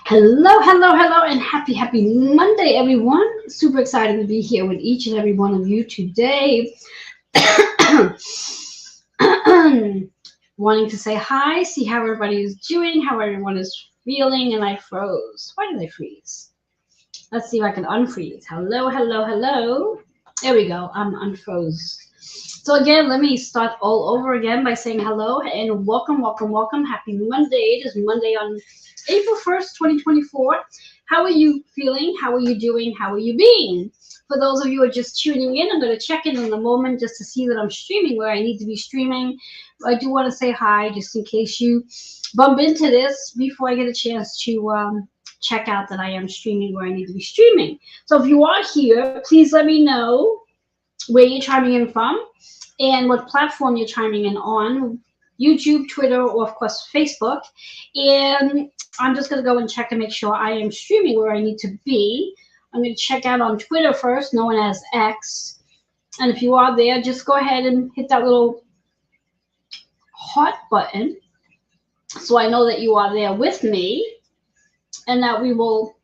Hello, and happy Monday, everyone. Super excited to be here with each and every one of you today. Wanting to say hi, see how everybody is doing, how everyone is feeling, and I froze. Why did I freeze? Let's see if I can unfreeze. Hello. There we go. I'm unfroze. So again, let me start all over again by saying hello and welcome. Happy Monday. It is Monday on April 1st, 2024. How are you feeling? How are you doing? How are you being? For those of you who are just tuning in, I'm going to check in a moment just to see that I'm streaming where I need to be streaming. I do want to say hi just in case you bump into this before I get a chance to check out that I am streaming where I need to be streaming. So if you are here, please let me know where you're chiming in from and what platform you're chiming in on. YouTube, Twitter, or of course Facebook. And I'm just going to go and check and make sure I am streaming where I need to be. I'm going to check out on Twitter first, known as X. And if you are there, just go ahead and hit that little heart button so I know that you are there with me and that we will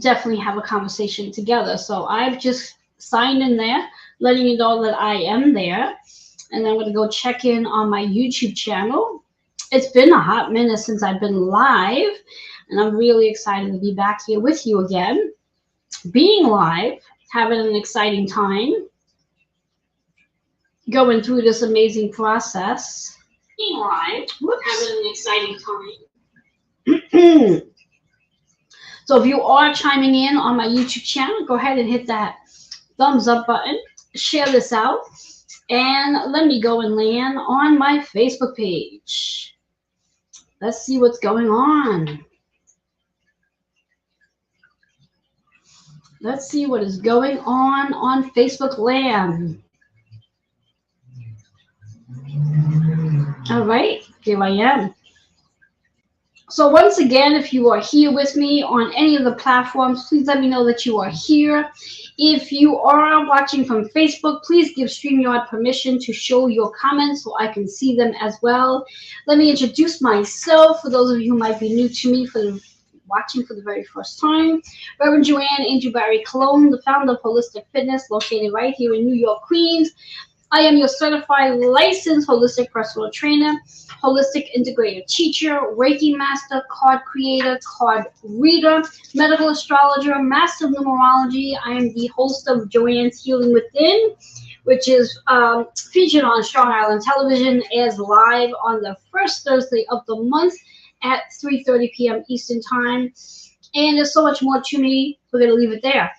definitely have a conversation together. So I've just signed in there, letting you know that I am there. And I'm going to go check in on my YouTube channel. It's been a hot minute since I've been live, and I'm really excited to be back here with you again, being live, having an exciting time, going through this amazing process. Being live, having an exciting time. So if you are chiming in on my YouTube channel, go ahead and hit that thumbs up button, share this out, and let me go and land on my Facebook page. Let's see what's going on. Let's see what is going on Facebook land. All right, here I am. So once again, if you are here with me on any of the platforms, please let me know that you are here. If you are watching from Facebook, please give StreamYard permission to show your comments so I can see them as well. Let me introduce myself for those of you who might be new to me watching for the very first time. Reverend Joanne Angel Barry Cologne, the founder of Holistic Fitness, located right here in New York, Queens. I am your certified licensed holistic personal trainer, holistic integrative teacher, Reiki master, card creator, card reader, medical astrologer, master of numerology. I am the host of Joanne's Healing Within, which is featured on Strong Island Television, airs live on the first Thursday of the month at 3:30 p.m. Eastern Time. And there's so much more to me. We're going to leave it there.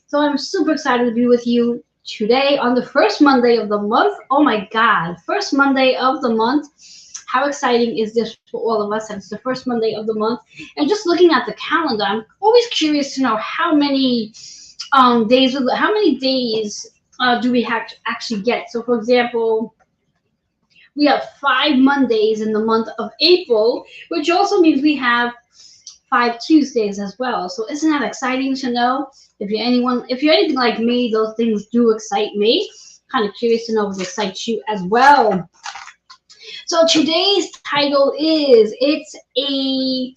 So I'm super excited to be with you today on the first Monday of the month. Oh my God, first Monday of the month. How exciting is this for all of us? And it's the first Monday of the month. And just looking at the calendar, I'm always curious to know how many days do we have to actually get. So for example, we have 5 Mondays in the month of April, which also means we have 5 Tuesdays as well. So isn't that exciting to know? If you're anything like me, those things do excite me. Kind of curious to know if it excites you as well. So today's title is It's a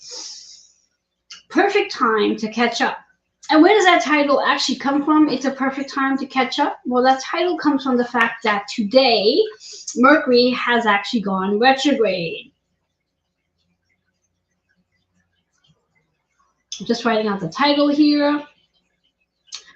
Perfect Time to Catch Up. And where does that title actually come from? It's a perfect time to catch up. Well, that title comes from the fact that today Mercury has actually gone retrograde. I'm just writing out the title here.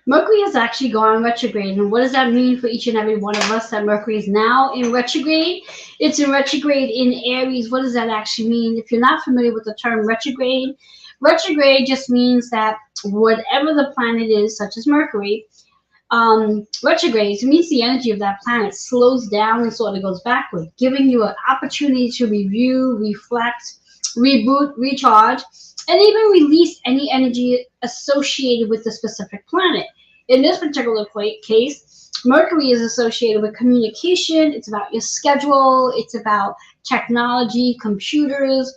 Mercury has actually gone retrograde. And what does that mean for each and every one of us that Mercury is now in retrograde? It's in retrograde in Aries. What does that actually mean? If you're not familiar with the term retrograde just means that whatever the planet is, such as Mercury, retrograde means the energy of that planet slows down and sort of goes backward, giving you an opportunity to review, reflect, reboot, recharge, and even release any energy associated with the specific planet. In this particular case, Mercury is associated with communication. It's about your schedule. It's about technology, computers.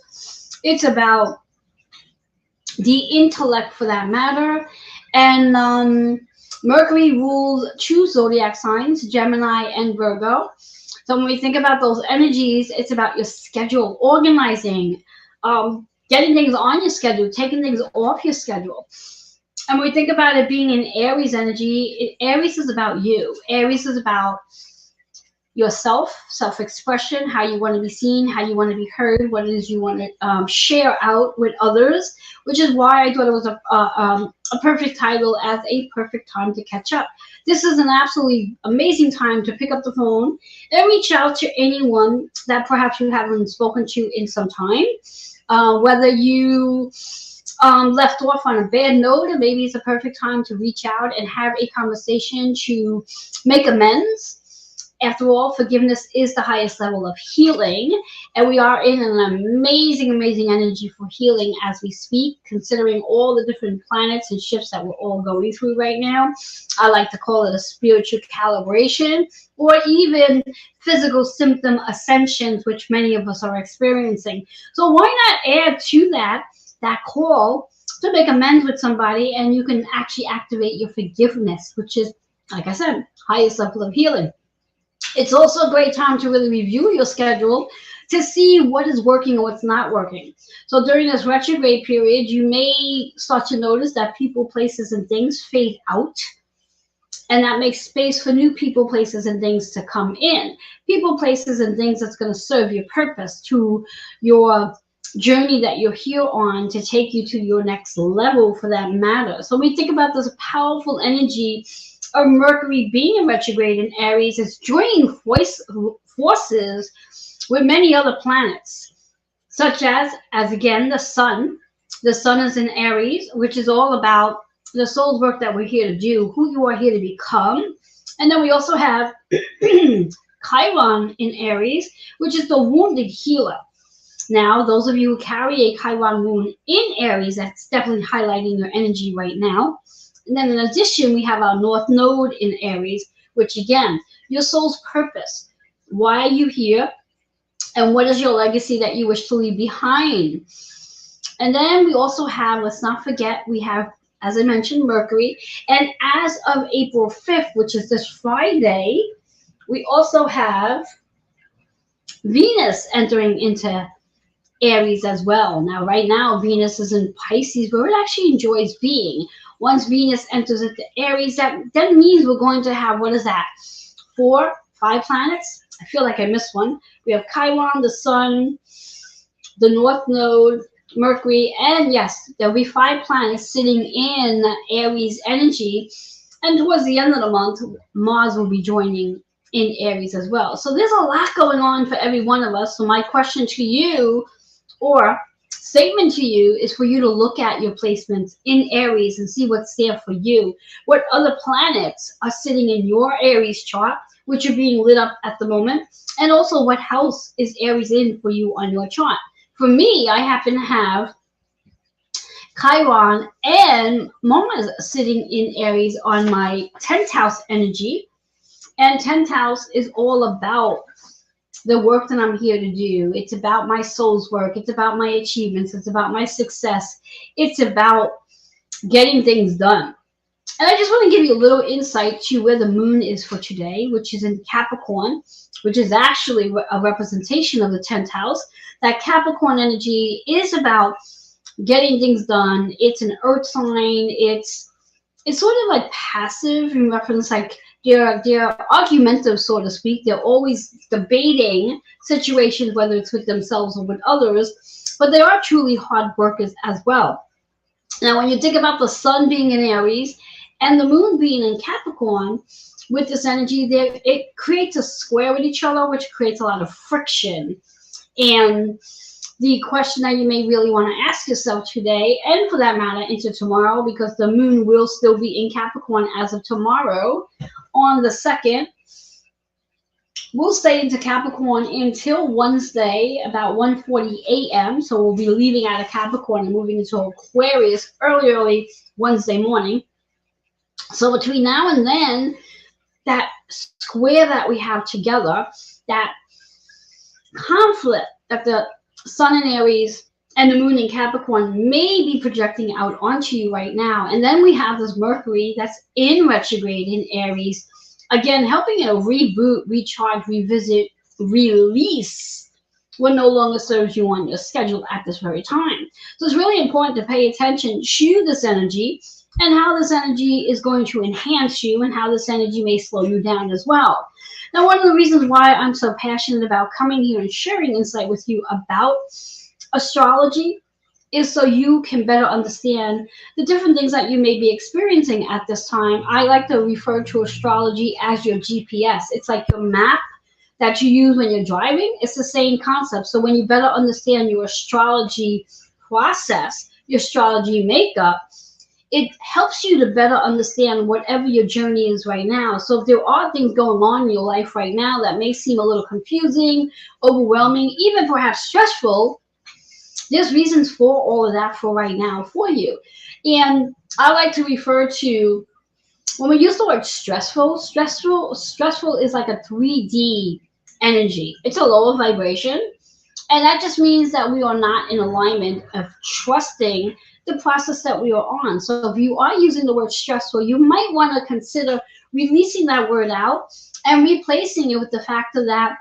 It's about the intellect for that matter. And Mercury rules 2 zodiac signs, Gemini and Virgo. So when we think about those energies, it's about your schedule, organizing, getting things on your schedule, taking things off your schedule. And when we think about it being in Aries energy, Aries is about you. Aries is about yourself, self-expression, how you want to be seen, how you want to be heard, what it is you want to share out with others, which is why I thought it was a perfect title as a perfect time to catch up. This is an absolutely amazing time to pick up the phone and reach out to anyone that perhaps you haven't spoken to in some time. Whether you left off on a bad note, and maybe it's a perfect time to reach out and have a conversation to make amends. After all, forgiveness is the highest level of healing, and we are in an amazing, amazing energy for healing as we speak, considering all the different planets and shifts that we're all going through right now. I like to call it a spiritual calibration, or even physical symptom ascensions, which many of us are experiencing. So why not add to that call to make amends with somebody, and you can actually activate your forgiveness, which is, like I said, highest level of healing. It's also a great time to really review your schedule to see what is working and what's not working. So during this retrograde period, you may start to notice that people, places, and things fade out. And that makes space for new people, places, and things to come in. People, places, and things that's going to serve your purpose, to your journey that you're here on, to take you to your next level for that matter. So when we think about this powerful energy of Mercury being in retrograde in Aries, is joining forces with many other planets, such as again, the sun. The sun is in Aries, which is all about the soul's work that we're here to do, who you are here to become. And then we also have Chiron in Aries, which is the wounded healer. Now, those of you who carry a Chiron moon in Aries, that's definitely highlighting your energy right now. And then in addition, we have our North Node in Aries, which again, your soul's purpose. Why are you here? And what is your legacy that you wish to leave behind? And then we also have, let's not forget, we have, as I mentioned, Mercury. And as of April 5th, which is this Friday, we also have Venus entering into Aries as well. Now, right now, Venus is in Pisces, where it actually enjoys being. Once Venus enters into Aries, that means we're going to have, what is that, 4, 5 planets? I feel like I missed one. We have Chiron, the Sun, the North Node, Mercury, and yes, there'll be 5 planets sitting in Aries energy. And towards the end of the month, Mars will be joining in Aries as well. So there's a lot going on for every one of us. So my question to you, or statement to you, is for you to look at your placements in Aries and see what's there for you. What other planets are sitting in your Aries chart, which are being lit up at the moment, and also what house is Aries in for you on your chart. For me, I happen to have Chiron and Mars sitting in Aries on my 10th house energy. And 10th house is all about the work that I'm here to do. It's about my soul's work. It's about my achievements. It's about my success. It's about getting things done. And I just want to give you a little insight to where the moon is for today, which is in Capricorn, which is actually a representation of the 10th house. That Capricorn energy is about getting things done. It's an earth sign. It's sort of like passive in reference, like they're argumentative, so to speak. They're always debating situations, whether it's with themselves or with others, but they are truly hard workers as well. Now, when you think about the sun being in Aries and the moon being in Capricorn, with this energy there, it creates a square with each other, which creates a lot of friction. And the question that you may really want to ask yourself today, and for that matter into tomorrow, because the moon will still be in Capricorn as of tomorrow on the 2nd, we'll stay into Capricorn until Wednesday about 1:40 a.m. So we'll be leaving out of Capricorn and moving into Aquarius early Wednesday morning. So between now and then, that square that we have together, that conflict that the sun in Aries and the moon in Capricorn may be projecting out onto you right now. And then we have this Mercury that's in retrograde in Aries, again, helping you to reboot, recharge, revisit, release what no longer serves you on your schedule at this very time. So it's really important to pay attention to this energy and how this energy is going to enhance you and how this energy may slow you down as well. Now, one of the reasons why I'm so passionate about coming here and sharing insight with you about astrology is so you can better understand the different things that you may be experiencing at this time. I like to refer to astrology as your GPS. It's like your map that you use when you're driving. It's the same concept. So when you better understand your astrology process, your astrology makeup, it helps you to better understand whatever your journey is right now. So if there are things going on in your life right now that may seem a little confusing, overwhelming, even perhaps stressful, there's reasons for all of that for right now for you. And I like to refer to, when we use the word stressful is like a 3D energy. It's a lower vibration. And that just means that we are not in alignment of trusting the process that we are on. So if you are using the word stressful, you might want to consider releasing that word out and replacing it with the fact that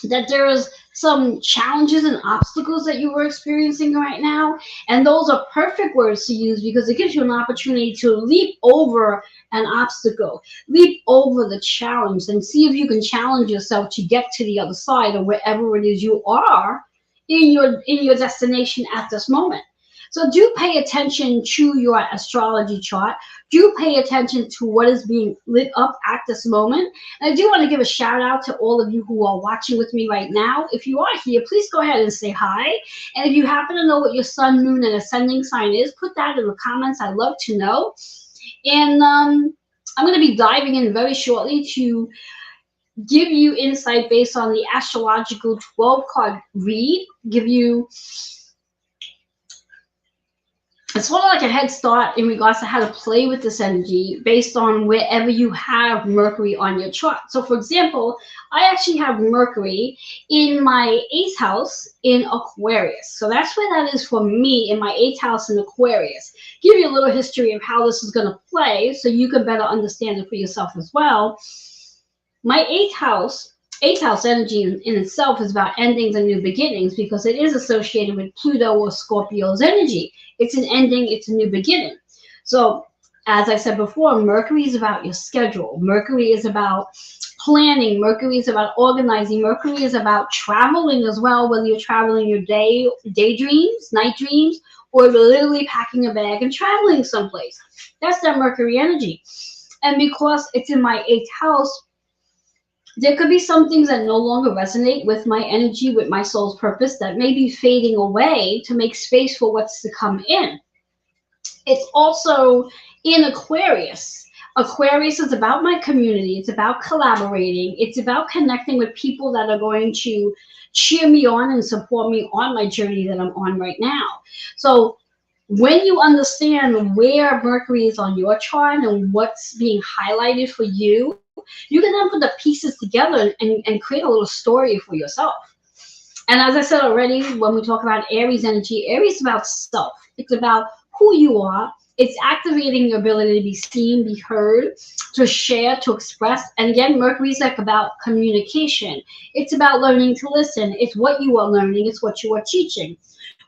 there is some challenges and obstacles that you were experiencing right now. And those are perfect words to use because it gives you an opportunity to leap over an obstacle, leap over the challenge, and see if you can challenge yourself to get to the other side or wherever it is you are in your destination at this moment. So do pay attention to your astrology chart. Do pay attention to what is being lit up at this moment. And I do want to give a shout out to all of you who are watching with me right now. If you are here, please go ahead and say hi. And if you happen to know what your sun, moon, and ascending sign is, put that in the comments. I'd love to know. And I'm going to be diving in very shortly to give you insight based on the astrological 12 card read, give you, it's sort of like a head start in regards to how to play with this energy based on wherever you have Mercury on your chart. So for example, I actually have Mercury in my 8th house in Aquarius. So that's where that is for me, in my 8th house in Aquarius. Give you a little history of how this is going to play so you can better understand it for yourself as well. My 8th house energy in itself is about endings and new beginnings because it is associated with Pluto or Scorpio's energy. It's an ending, it's a new beginning. So as I said before, Mercury is about your schedule. Mercury is about planning. Mercury is about organizing. Mercury is about traveling as well, whether you're traveling your daydreams, night dreams, or literally packing a bag and traveling someplace. That's that Mercury energy. And because it's in my 8th house, there could be some things that no longer resonate with my energy, with my soul's purpose, that may be fading away to make space for what's to come in. It's also in Aquarius. Aquarius is about my community. It's about collaborating. It's about connecting with people that are going to cheer me on and support me on my journey that I'm on right now. So when you understand where Mercury is on your chart and what's being highlighted for you, you can then put the pieces together and create a little story for yourself. And as I said already, when we talk about Aries energy, Aries is about self. It's about who you are. It's activating your ability to be seen, be heard, to share, to express. And again, Mercury is like about communication. It's about learning to listen. It's what you are learning. It's what you are teaching.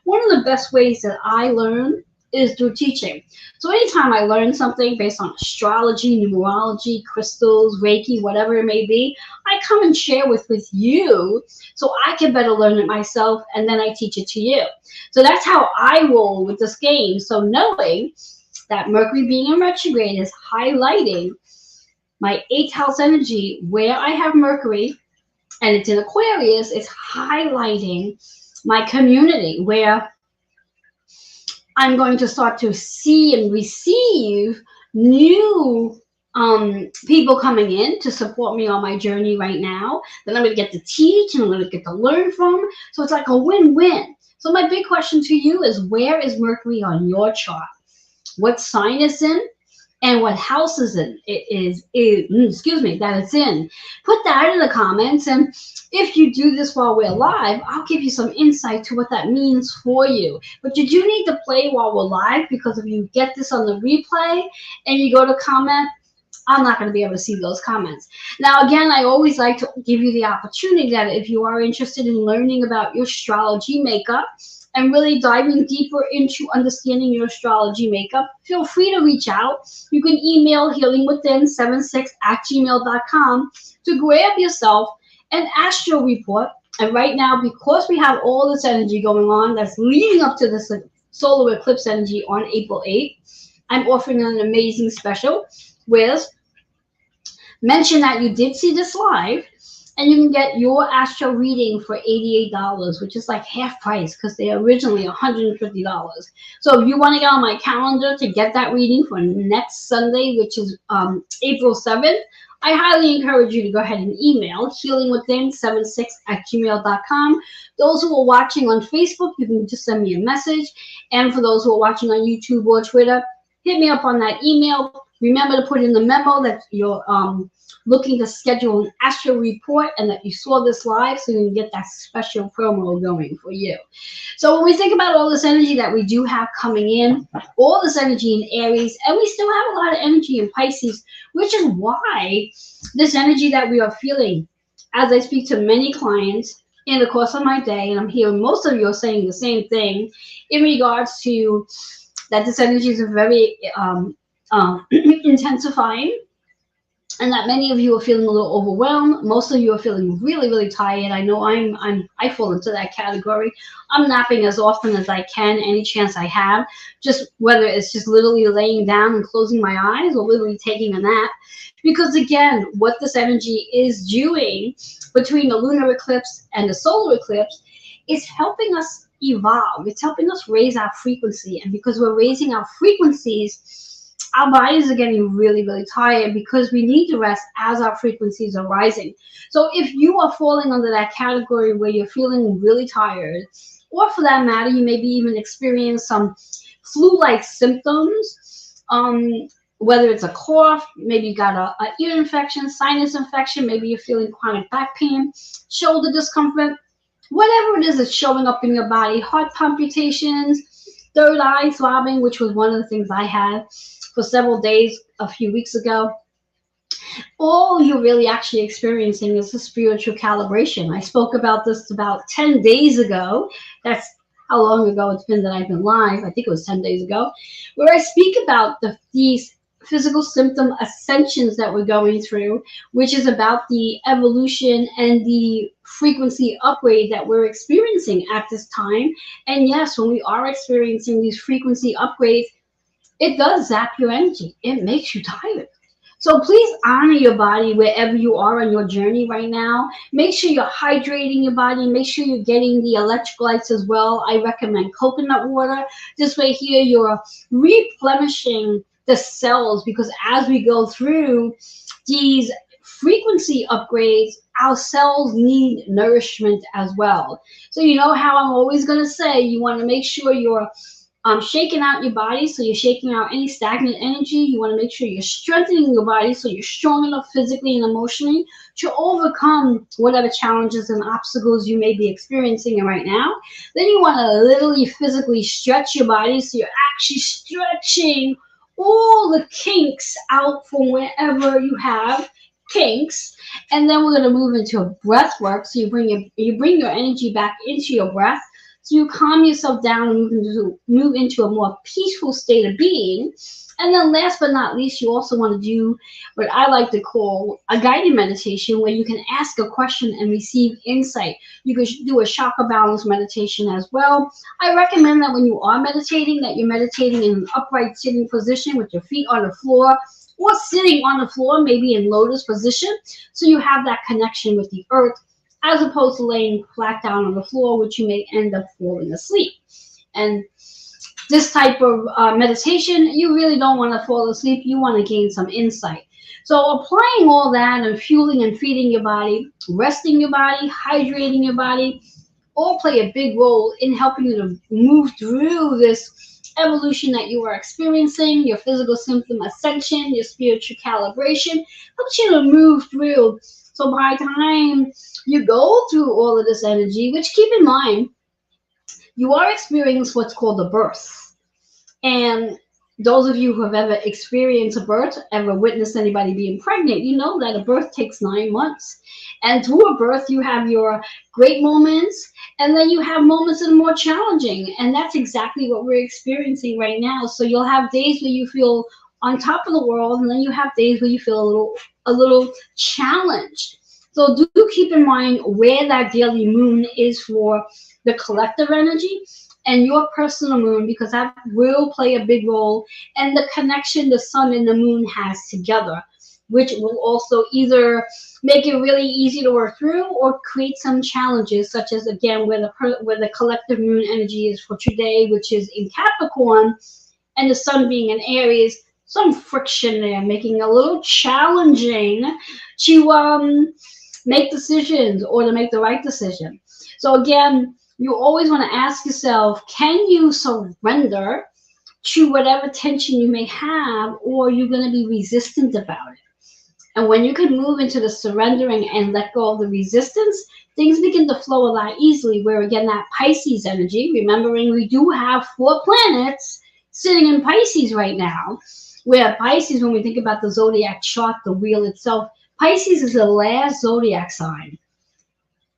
One of the best ways that I learn is through teaching. So anytime I learn something based on astrology, numerology, crystals, Reiki, whatever it may be, I come and share with you so I can better learn it myself, and then I teach it to you. So that's how I roll with this game. So knowing that Mercury being in retrograde is highlighting my 8th house energy, where I have Mercury, and it's in Aquarius, it's highlighting my community, where I'm going to start to see and receive new people coming in to support me on my journey right now that I'm going to get to teach and I'm going to get to learn from. So it's like a win-win. So my big question to you is, where is Mercury on your chart? What sign is in? And what house is that it's in. Put that in the comments, and if you do this while we're live, I'll give you some insight to what that means for you. But you do need to play while we're live, because if you get this on the replay and you go to comment I'm not going to be able to see those comments. Now, again, I always like to give you the opportunity that if you are interested in learning about your astrology makeup and really diving deeper into understanding your astrology makeup, feel free to reach out. You can email healingwithin76@gmail.com to grab yourself an astro report. And right now, because we have all this energy going on that's leading up to this solar eclipse energy on April 8th, I'm offering an amazing special with mention that you did see this live, and you can get your astro reading for $88, which is like half price because they're originally $150. So if you want to get on my calendar to get that reading for next Sunday, which is April 7th, I highly encourage you to go ahead and email healingwithin76@gmail.com. Those who are watching on Facebook, you can just send me a message. And for those who are watching on YouTube or Twitter, hit me up on that email. Remember to put in the memo that you're looking to schedule an astro report and that you saw this live so you can get that special promo going for you. So when we think about all this energy that we do have coming in, all this energy in Aries, and we still have a lot of energy in Pisces, which is why this energy that we are feeling, as I speak to many clients in the course of my day, and I'm hearing most of you are saying the same thing in regards to that this energy is very intensifying, and that many of you are feeling a little overwhelmed. Most of you are feeling really, really tired. I know I fall into that category. I'm napping as often as I can, any chance I have, just whether it's just literally laying down and closing my eyes or literally taking a nap. Because again, what this energy is doing between the lunar eclipse and the solar eclipse is helping us evolve. It's helping us raise our frequency. And because we're raising our frequencies, our bodies are getting really, really tired because we need to rest as our frequencies are rising. So if you are falling under that category where you're feeling really tired, or for that matter, you maybe even experience some flu-like symptoms, whether it's a cough, maybe you got a ear infection, sinus infection, maybe you're feeling chronic back pain, shoulder discomfort, whatever it is that's showing up in your body, heart palpitations, third eye throbbing, which was one of the things I had for several days a few weeks ago. All you're really actually experiencing is a spiritual calibration. I spoke about this about 10 days ago. That's how long ago it's been that I've been live. I think it was 10 days ago, where I speak about these physical symptom ascensions that we're going through, which is about the evolution and the frequency upgrade that we're experiencing at this time. And yes, when we are experiencing these frequency upgrades, it does zap your energy. It makes you tired. So please honor your body wherever you are on your journey right now. Make sure you're hydrating your body. Make sure you're getting the electrolytes as well. I recommend coconut water. This way here, you're replenishing the cells, because as we go through these frequency upgrades, our cells need nourishment as well. So you know how I'm always going to say, you want to make sure you're shaking out your body, so you're shaking out any stagnant energy. You want to make sure you're strengthening your body so you're strong enough physically and emotionally to overcome whatever challenges and obstacles you may be experiencing right now. Then you want to literally physically stretch your body so you're actually stretching all the kinks out from wherever you have kinks. And then we're going to move into a breath work. So you bring your energy back into your breath. So you calm yourself down and move into a more peaceful state of being. And then last but not least, you also want to do what I like to call a guided meditation, where you can ask a question and receive insight. You can do a chakra balance meditation as well. I recommend that when you are meditating, that you're meditating in an upright sitting position with your feet on the floor, or sitting on the floor, maybe in lotus position, so you have that connection with the earth, as opposed to laying flat down on the floor, which you may end up falling asleep. And this type of meditation, you really don't want to fall asleep. You want to gain some insight. So applying all that and fueling and feeding your body, resting your body, hydrating your body, all play a big role in helping you to move through this evolution that you are experiencing, your physical symptom ascension, your spiritual calibration, helps you to move through. So by the time you go through all of this energy, which keep in mind, you are experiencing what's called a birth. And Those of you who have ever experienced a birth, ever witnessed anybody being pregnant, you know that a birth takes 9 months. And through a birth, you have your great moments, and then you have moments that are more challenging. And that's exactly what we're experiencing right now. So you'll have days where you feel on top of the world, and then you have days where you feel a little challenged. So do keep in mind where that daily moon is for the collective energy and your personal moon, because that will play a big role, and the connection the sun and the moon has together, which will also either make it really easy to work through or create some challenges, such as again where the collective moon energy is for today, which is in Capricorn, and the sun being in Aries. Some friction there, making it a little challenging to make decisions or to make the right decision. So again, you always want to ask yourself, can you surrender to whatever tension you may have, or are you going to be resistant about it? And when you can move into the surrendering and let go of the resistance, things begin to flow a lot easily. Where again, that Pisces energy, remembering we do have 4 planets sitting in Pisces right now, where Pisces, when we think about the zodiac chart, the wheel itself, Pisces is the last zodiac sign.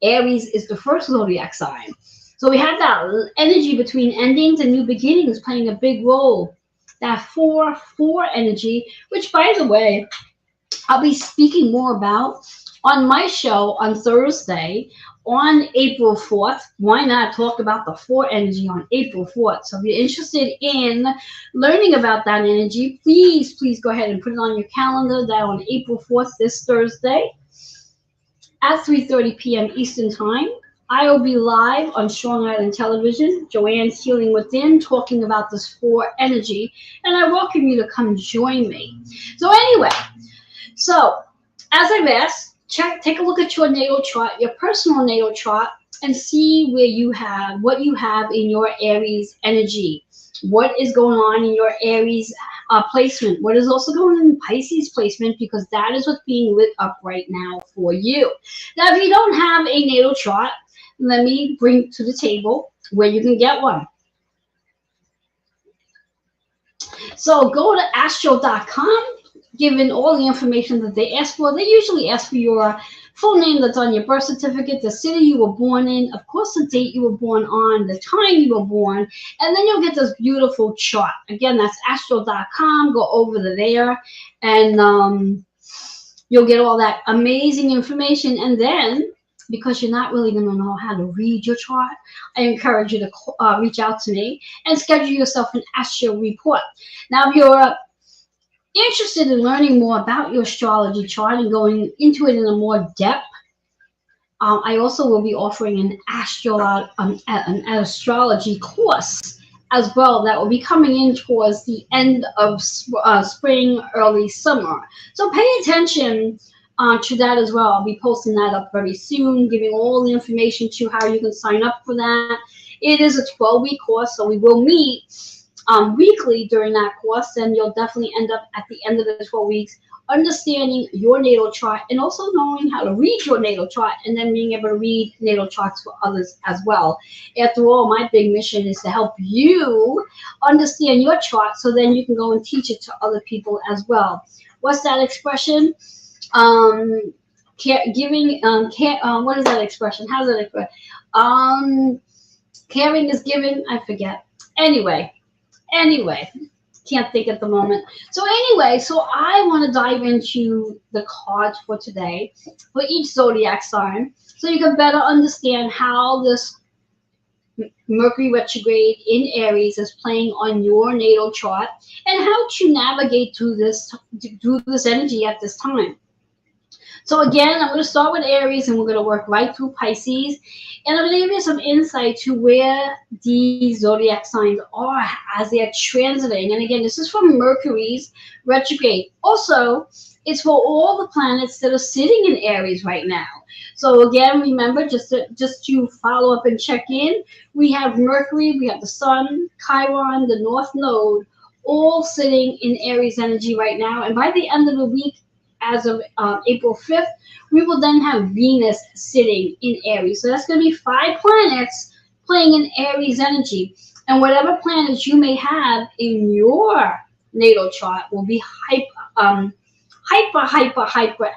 Aries is the first zodiac sign. So we have that energy between endings and new beginnings playing a big role. That 4-4 energy, which by the way, I'll be speaking more about on my show on Thursday on April 4th. Why not talk about the 4 energy on April 4th? So if you're interested in learning about that energy, please go ahead and put it on your calendar that on April 4th, this Thursday, at 3:30 p.m. Eastern Time, I will be live on Strong Island Television, Joanne's Healing Within, talking about this 4 energy, and I welcome you to come join me. So anyway, so as I've asked, take a look at your natal chart, your personal natal chart, and see where you have what you have in your Aries energy. What is going on in your Aries placement? What is also going on in Pisces placement? Because that is what's being lit up right now for you. Now, if you don't have a natal chart, let me bring to the table where you can get one. So go to astro.com, given all the information that they ask for. They usually ask for your full name that's on your birth certificate, the city you were born in, of course the date you were born on, the time you were born, and then you'll get this beautiful chart. Again, that's astro.com. Go over to there, and you'll get all that amazing information. And then, because you're not really going to know how to read your chart, I encourage you to reach out to me and schedule yourself an astro report. Now, if you're interested in learning more about your astrology chart and going into it in a more depth, I also will be offering an astrology course as well that will be coming in towards the end of spring, early summer. So pay attention to that as well. I'll be posting that up very soon, giving all the information to how you can sign up for that. It is a 12-week course, so we will meet weekly during that course, and you'll definitely end up at the end of the 12 weeks understanding your natal chart and also knowing how to read your natal chart, and then being able to read natal charts for others as well. After all, my big mission is to help you understand your chart so then you can go and teach it to other people as well. What's that expression? What is that expression? How's that expression? Caring is given. I forget. Anyway, can't think at the moment. So I want to dive into the cards for today for each zodiac sign, so you can better understand how this Mercury retrograde in Aries is playing on your natal chart and how to navigate through this energy at this time. So again, I'm going to start with Aries, and we're going to work right through Pisces. And I'm going to give you some insight to where these zodiac signs are as they're transiting. And again, this is from Mercury's retrograde. Also, it's for all the planets that are sitting in Aries right now. So again, remember, just to follow up and check in, we have Mercury, we have the Sun, Chiron, the North Node, all sitting in Aries energy right now. And by the end of the week, as of April 5th, we will then have Venus sitting in Aries. So that's going to be 5 planets playing in Aries energy. And whatever planets you may have in your natal chart will be hyper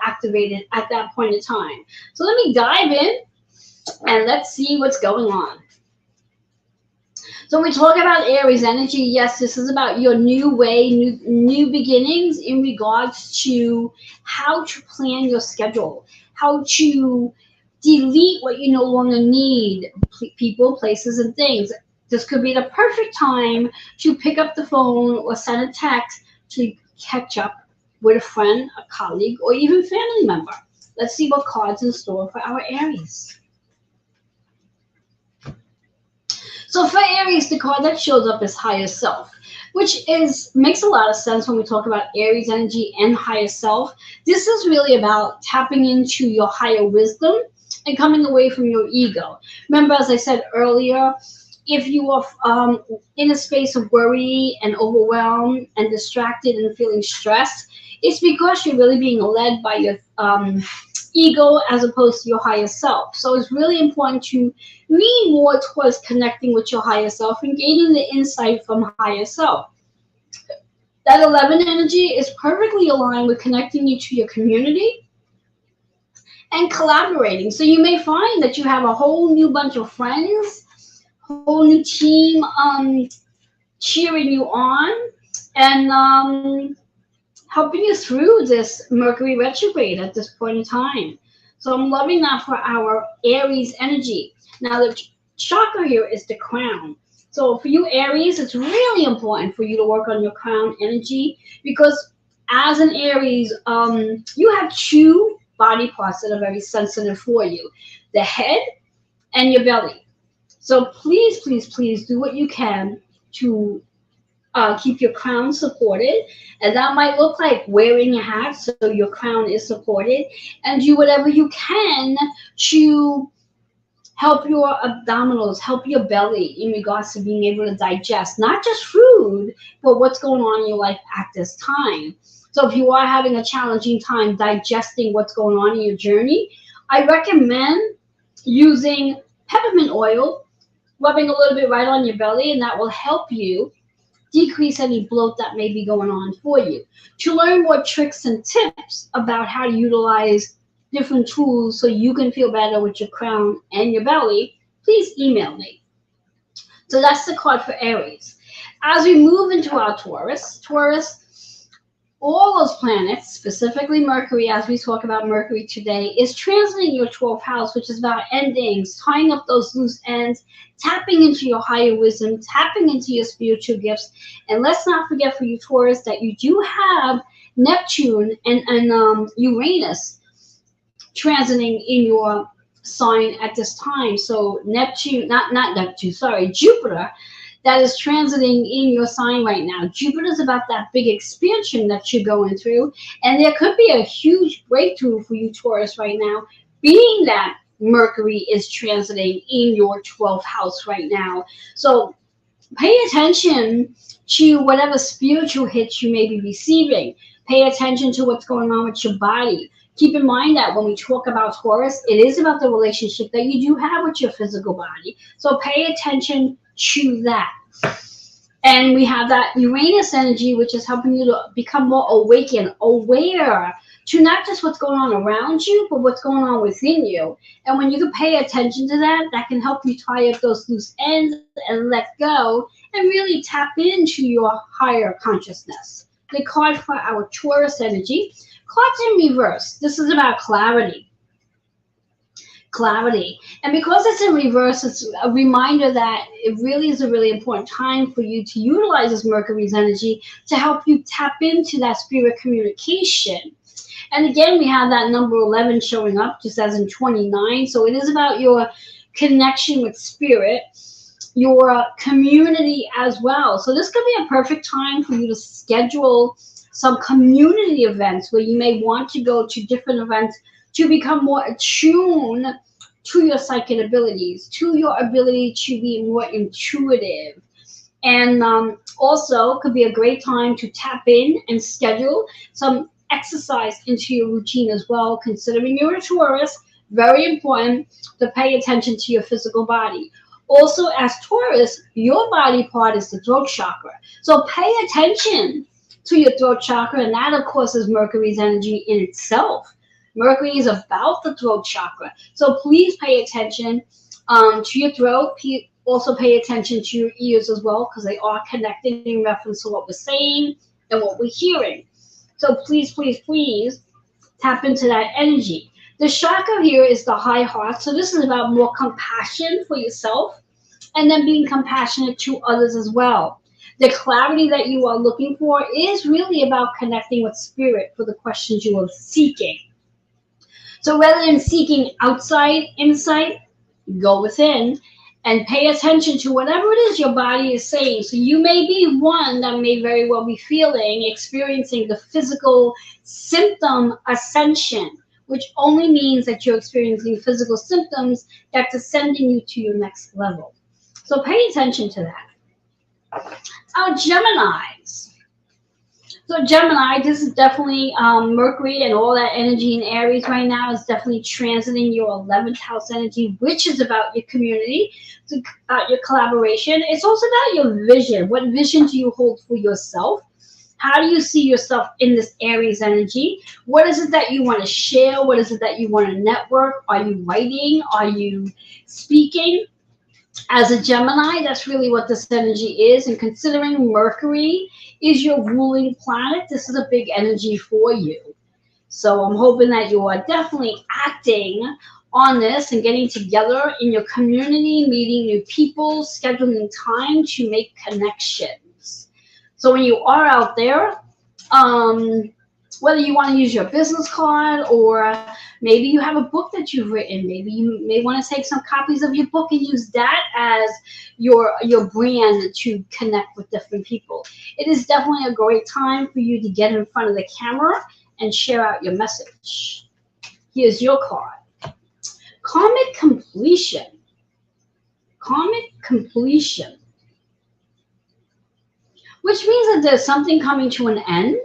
activated at that point in time. So let me dive in and let's see what's going on. So when we talk about Aries energy, yes, this is about your new way, new beginnings in regards to how to plan your schedule, how to delete what you no longer need, people, places, and things. This could be the perfect time to pick up the phone or send a text to catch up with a friend, a colleague, or even family member. Let's see what cards in store for our Aries. So for Aries, the card that shows up is higher self, which makes a lot of sense when we talk about Aries energy and higher self. This is really about tapping into your higher wisdom and coming away from your ego. Remember, as I said earlier, if you are in a space of worry and overwhelmed and distracted and feeling stressed, it's because you're really being led by your ego as opposed to your higher self. So it's really important to lean more towards connecting with your higher self and gaining the insight from higher self. That 11 energy is perfectly aligned with connecting you to your community and collaborating. So you may find that you have a whole new bunch of friends, whole new team cheering you on and helping you through this Mercury retrograde at this point in time. So I'm loving that for our Aries energy. Now the chakra here is the crown. So for you Aries, it's really important for you to work on your crown energy because as an Aries, you have two body parts that are very sensitive for you, the head and your belly. So please, please, please do what you can to keep your crown supported, and that might look like wearing a hat so your crown is supported, and do whatever you can to help your abdominals, help your belly in regards to being able to digest not just food, but what's going on in your life at this time. So if you are having a challenging time digesting what's going on in your journey, I recommend using peppermint oil, rubbing a little bit right on your belly, and that will help you decrease any bloat that may be going on for you. To learn more tricks and tips about how to utilize different tools so you can feel better with your crown and your belly, please email me. So that's the card for Aries. As we move into our Taurus, all those planets, specifically Mercury, as we talk about Mercury today, is transiting your 12th house, which is about endings, tying up those loose ends, tapping into your higher wisdom, tapping into your spiritual gifts. And let's not forget for you Taurus that you do have Neptune and Uranus transiting in your sign at this time. So Jupiter, that is transiting in your sign right now. Jupiter is about that big expansion that you're going through, and there could be a huge breakthrough for you Taurus right now, being that Mercury is transiting in your 12th house right now. So pay attention to whatever spiritual hits you may be receiving. Pay attention to what's going on with your body. Keep in mind that when we talk about Taurus, it is about the relationship that you do have with your physical body. So pay attention to that. And we have that Uranus energy, which is helping you to become more awakened, aware to not just what's going on around you, but what's going on within you. And when you can pay attention to that, that can help you tie up those loose ends and let go and really tap into your higher consciousness. The card for our Taurus energy, cards in reverse. This is about clarity. And because it's in reverse, it's a reminder that it really is a really important time for you to utilize this Mercury's energy to help you tap into that spirit communication. And again, we have that number 11 showing up just as in 29. So it is about your connection with spirit, your community as well. So this could be a perfect time for you to schedule some community events where you may want to go to different events to become more attuned to your psychic abilities, to your ability to be more intuitive. And also could be a great time to tap in and schedule some exercise into your routine as well, considering you're a Taurus. Very important to pay attention to your physical body. Also, as Taurus, your body part is the throat chakra. So pay attention to your throat chakra, and that, of course, is Mercury's energy in itself. Mercury is about the throat chakra. So please pay attention to your throat. Also pay attention to your ears as well, because they are connected in reference to what we're saying and what we're hearing. So please, please, please tap into that energy. The chakra here is the high heart. So this is about more compassion for yourself and then being compassionate to others as well. The clarity that you are looking for is really about connecting with spirit for the questions you are seeking. So rather than seeking outside insight, go within and pay attention to whatever it is your body is saying. So you may be one that may very well be experiencing the physical symptom ascension, which only means that you're experiencing physical symptoms that's ascending you to your next level. So pay attention to that. Our Geminis. So Gemini, this is definitely Mercury and all that energy in Aries right now is definitely transiting your 11th house energy, which is about your community, it's about your collaboration. It's also about your vision. What vision do you hold for yourself? How do you see yourself in this Aries energy? What is it that you want to share? What is it that you want to network? Are you writing? Are you speaking? As a Gemini, that's really what this energy is. And considering Mercury is your ruling planet, this is a big energy for you. So I'm hoping that you are definitely acting on this and getting together in your community, meeting new people, scheduling time to make connections. So when you are out there, whether you want to use your business card or maybe you have a book that you've written, maybe you may want to take some copies of your book and use that as your brand to connect with different people. It is definitely a great time for you to get in front of the camera and share out your message. Here's your card. Karmic completion. Karmic completion. Which means that there's something coming to an end.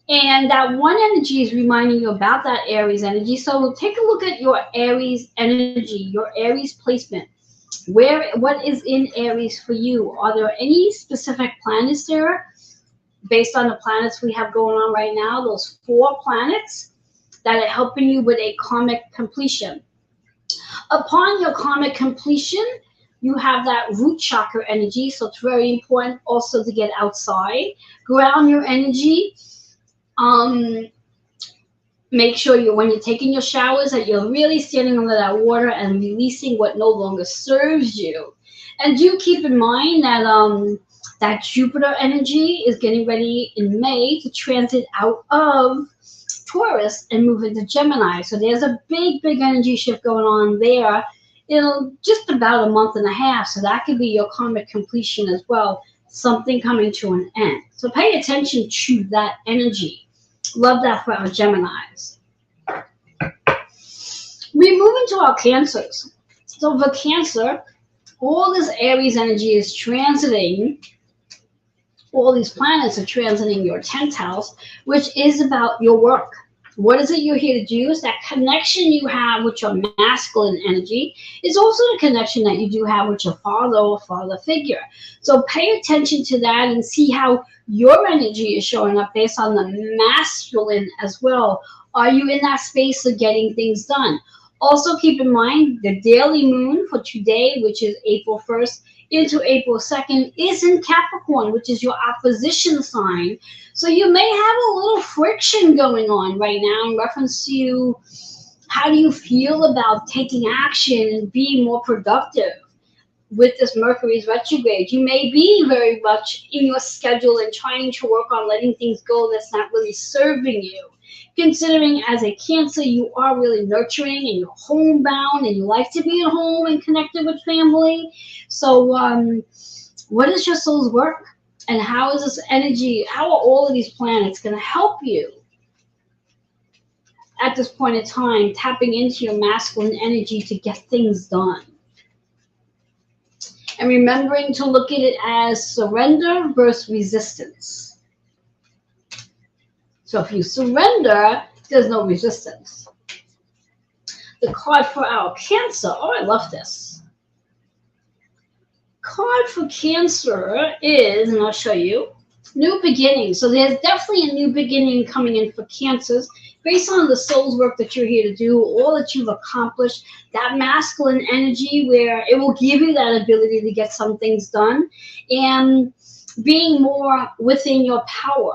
And that one energy is reminding you about that Aries energy. So take a look at your Aries energy, your Aries placement. What is in Aries for you? Are there any specific planets there based on the planets we have going on right now? Those 4 planets that are helping you with a karmic completion. Upon your karmic completion, you have that root chakra energy. So it's very important also to get outside, ground your energy. Make sure when you're taking your showers that you're really standing under that water and releasing what no longer serves you. And do keep in mind that that Jupiter energy is getting ready in May to transit out of Taurus and move into Gemini. So there's a big energy shift going on there in just about a month and a half. So that could be your karmic completion as well. Something coming to an end. So pay attention to that energy. Love that for our Geminis. We move into our Cancers. So for Cancer, all this Aries energy is transiting, all these planets are transiting your 10th house, which is about your work. What is it you're here to do? Is that connection you have with your masculine energy is also the connection that you do have with your father or father figure. So pay attention to that and see how your energy is showing up based on the masculine as well. Are you in that space of getting things done? Also keep in mind the daily moon for today, which is April 1st into April 2nd, is in Capricorn, which is your opposition sign. So you may have a little friction going on right now in reference to how do you feel about taking action and being more productive with this Mercury's retrograde. You may be very much in your schedule and trying to work on letting things go that's not really serving you. Considering as a Cancer, you are really nurturing and you're homebound and you like to be at home and connected with family. So what is your soul's work? And how is this energy, how are all of these planets going to help you at this point in time, tapping into your masculine energy to get things done? And remembering to look at it as surrender versus resistance. So if you surrender, there's no resistance. The card for our Cancer, oh, I love this. Card for Cancer is, and I'll show you, New beginning. So there's definitely a new beginning coming in for Cancers based on the soul's work that you're here to do, all that you've accomplished, that masculine energy where it will give you that ability to get some things done and being more within your power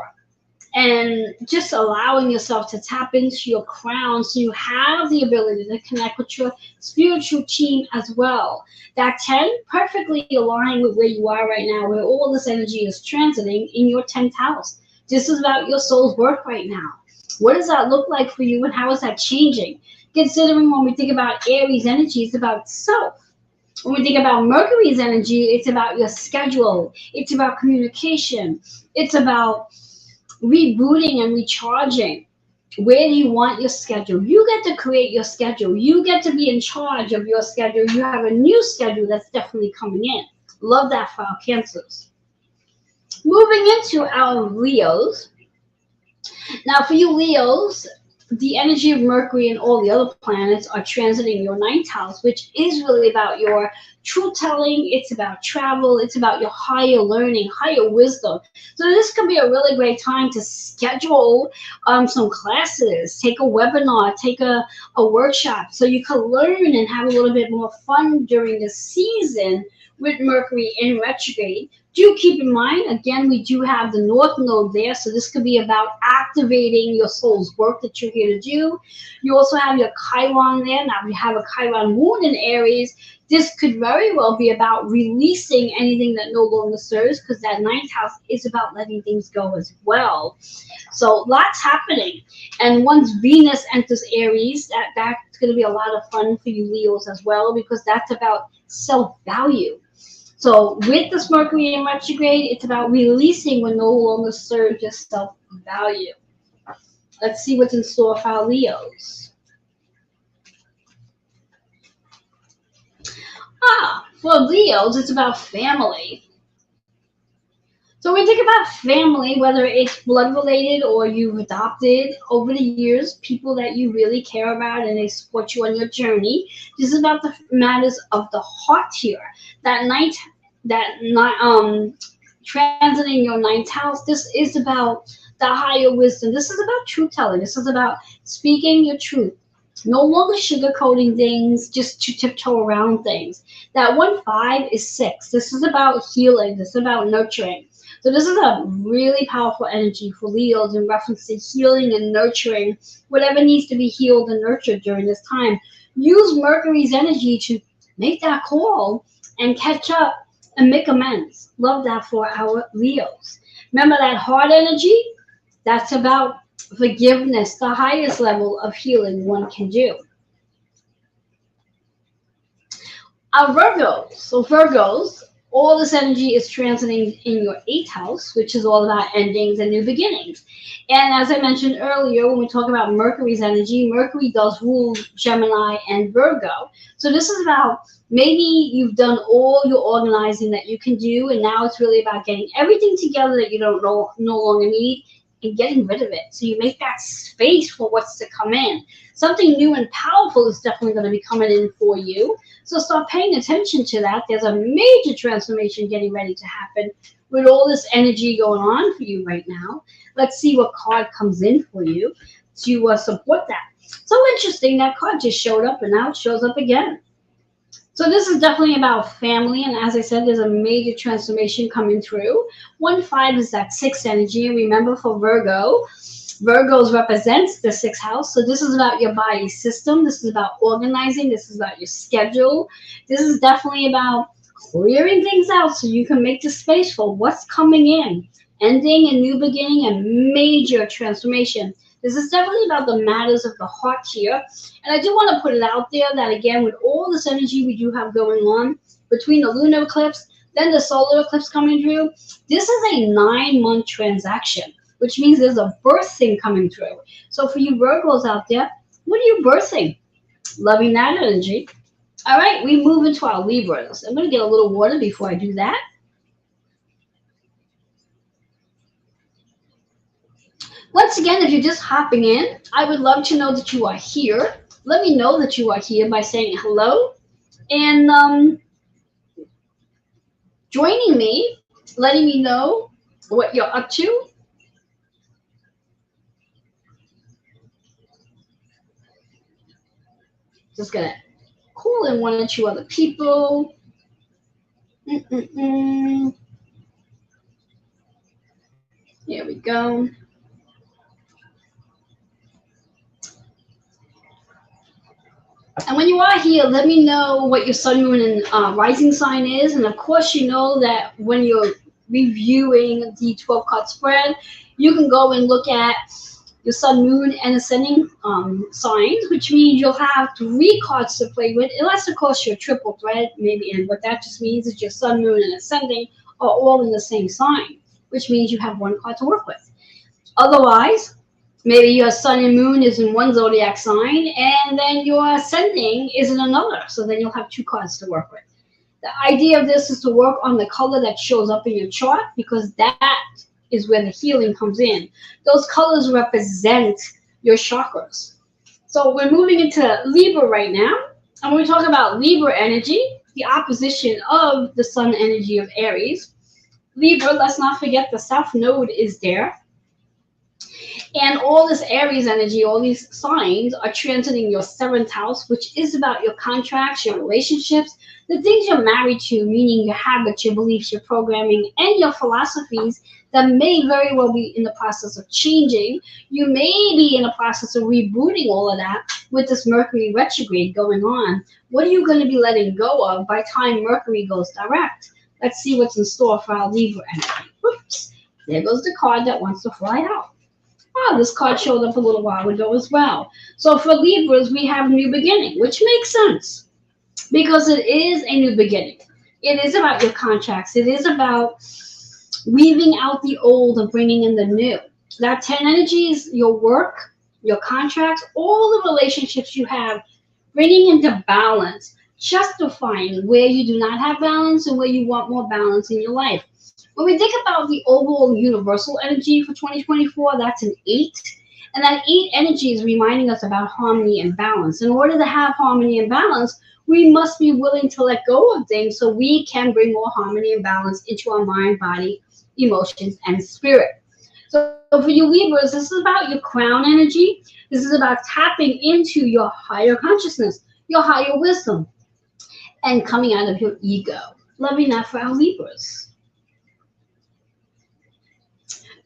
and just allowing yourself to tap into your crown so you have the ability to connect with your spiritual team as well. That 10 perfectly aligned with where you are right now, where all this energy is transiting in your 10th house. This is about your soul's work right now. What does that look like for you and how is that changing? Considering when we think about Aries energy, it's about self. When we think about Mercury's energy, it's about your schedule. It's about communication. It's about rebooting and recharging. Where do you want your schedule? You get to create your schedule. You get to be in charge of your schedule. You have a new schedule that's definitely coming in. Love that for our Cancers. Moving into our Leos. Now, for you Leos, the energy of Mercury and all the other planets are transiting your 9th house, which is really about your truth telling. It's about travel. It's about your higher learning, higher wisdom. So this could be a really great time to schedule some classes, take a webinar, take a workshop, so you can learn and have a little bit more fun during the season with Mercury in retrograde. Do keep in mind, again, we do have the North Node there, so this could be about activating your soul's work that you're here to do. You also have your Chiron there. Now, we have a Chiron moon in Aries. This could very well be about releasing anything that no longer serves, because that 9th house is about letting things go as well. So lots happening. And once Venus enters Aries, that's going to be a lot of fun for you Leos as well, because that's about self-value. So with this Mercury in retrograde, it's about releasing what no longer serves your self-value. Let's see what's in store for our Leos. For Leos, it's about family. So when we think about family, whether it's blood related or you've adopted over the years, people that you really care about and they support you on your journey, this is about the matters of the heart here. Transiting your 9th house, this is about the higher wisdom. This is about truth telling. This is about speaking your truth. No longer sugarcoating things just to tiptoe around things. That 1-5 is 6. This is about healing. This is about nurturing. So this is a really powerful energy for Leos in reference to healing and nurturing whatever needs to be healed and nurtured during this time. Use Mercury's energy to make that call and catch up and make amends. Love that for our Leos. Remember that heart energy? That's about forgiveness, the highest level of healing one can do. Our Virgos. So Virgos, all this energy is transiting in your 8th house, which is all about endings and new beginnings. And as I mentioned earlier, when we talk about Mercury's energy, Mercury does rule Gemini and Virgo. So this is about maybe you've done all your organizing that you can do, and now it's really about getting everything together that you don't no longer need and getting rid of it. So you make that space for what's to come in. Something new and powerful is definitely going to be coming in for you. So start paying attention to that. There's a major transformation getting ready to happen with all this energy going on for you right now. Let's see what card comes in for you to support that. So interesting, that card just showed up and now it shows up again. So this is definitely about family, and as I said, there's a major transformation coming through. 1-5 is that 6th energy, and remember for Virgo, Virgos represents the 6th house, so this is about your body system, this is about organizing, this is about your schedule, this is definitely about clearing things out so you can make the space for what's coming in, ending and new beginning and major transformation. This is definitely about the matters of the heart here. And I do want to put it out there that, again, with all this energy we do have going on between the lunar eclipse, then the solar eclipse coming through, this is a 9-month transaction, which means there's a birthing coming through. So for you Virgos out there, what are you birthing? Loving that energy. All right, we move into our Libras. I'm going to get a little water before I do that. Once again, if you're just hopping in, I would love to know that you are here. Let me know that you are here by saying hello and joining me, letting me know what you're up to. Just gonna call in one or two other people. Here we go. And when you are here, let me know what your sun, moon, and rising sign is. And of course, you know that when you're reviewing the 12 card spread, you can go and look at your sun, moon, and ascending signs, which means you'll have 3 cards to play with, unless, of course, you're triple thread, maybe. And what that just means is your sun, moon, and ascending are all in the same sign, which means you have 1 card to work with. Otherwise, maybe your sun and moon is in one zodiac sign, and then your ascending is in another. So then you'll have 2 cards to work with. The idea of this is to work on the color that shows up in your chart, because that is where the healing comes in. Those colors represent your chakras. So we're moving into Libra right now. And when we talk about Libra energy, the opposition of the sun energy of Aries, Libra, let's not forget the South Node is there. And all this Aries energy, all these signs are transiting your 7th house, which is about your contracts, your relationships, the things you're married to, meaning your habits, your beliefs, your programming, and your philosophies that may very well be in the process of changing. You may be in the process of rebooting all of that with this Mercury retrograde going on. What are you going to be letting go of by time Mercury goes direct? Let's see what's in store for our Libra energy. Whoops, there goes the card that wants to fly out. Oh, this card showed up a little while ago as well. So for Libras, we have new beginning, which makes sense because it is a new beginning. It is about your contracts. It is about weaving out the old and bringing in the new. That 10 energies, your work, your contracts, all the relationships you have, bringing into balance, justifying where you do not have balance and where you want more balance in your life. When we think about the overall universal energy for 2024, that's an 8. And that 8 energy is reminding us about harmony and balance. In order to have harmony and balance, we must be willing to let go of things so we can bring more harmony and balance into our mind, body, emotions, and spirit. So for you Libras, this is about your crown energy. This is about tapping into your higher consciousness, your higher wisdom, and coming out of your ego. Loving that for our Libras.